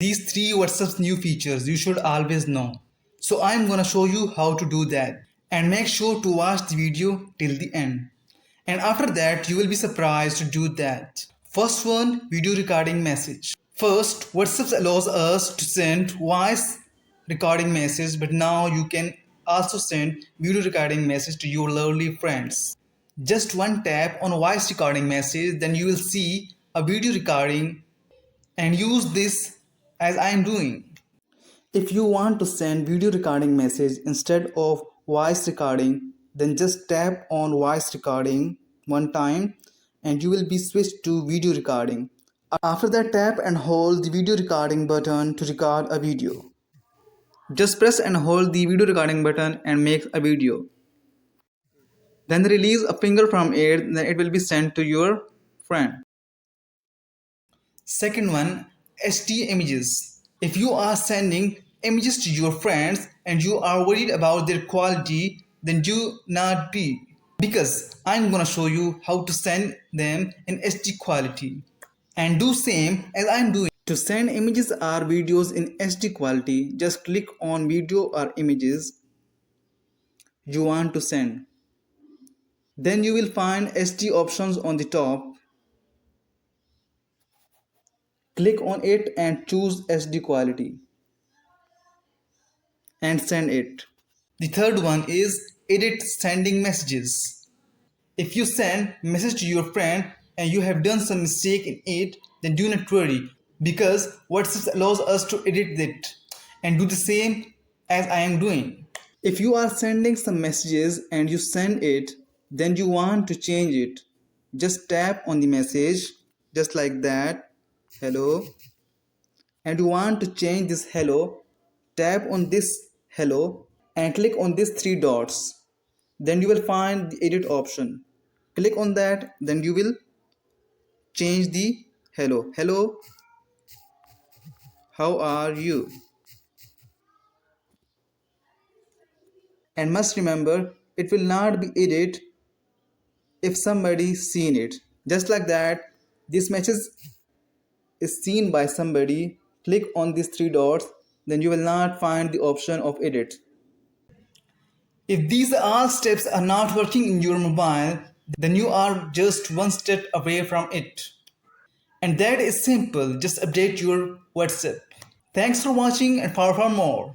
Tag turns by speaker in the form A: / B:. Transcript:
A: These three WhatsApp's new features you should always know. So I'm gonna show you how to do that. And make sure to watch the video till the end. And after that you will be surprised to do that. First one, video recording message. First, WhatsApp allows us to send voice recording message, but now you can also send video recording message to your lovely friends. Just one tap on voice recording message, then you will see a video recording and use this as I am doing. If you want to send video recording message instead of voice recording, then just tap on voice recording one time and you will be switched to video recording. After that, tap and hold the video recording button to record a video. Just press and hold the video recording button and make a video. Then release a finger from it, then it will be sent to your friend. Second one, HD images. If you are sending images to your friends and you are worried about their quality, then do not be. Because I'm gonna show you how to send them in HD quality. And do same as I'm doing. To send images or videos in HD quality, just click on video or images you want to send. Then you will find HD options on the top. Click on it and choose HD quality and send it. The third one is edit sending messages. If you send message to your friend and you have done some mistake in it, then do not worry because WhatsApp allows us to edit it and do the same as I am doing. If you are sending some messages and you send it, then you want to change it. Just tap on the message just like that, hello, and you want to change this hello, tap on this hello and click on these three dots. Then you will find the edit option. Click on that, then you will change the hello. Hello, how are you? And must remember, it will not be edit if somebody seen it. Just like that, this message is seen by somebody. Click on these three dots, then you will not find the option of edit. If these all steps are not working in your mobile, then you are just one step away from it. And that is simple, just update your WhatsApp. Thanks for watching and for more.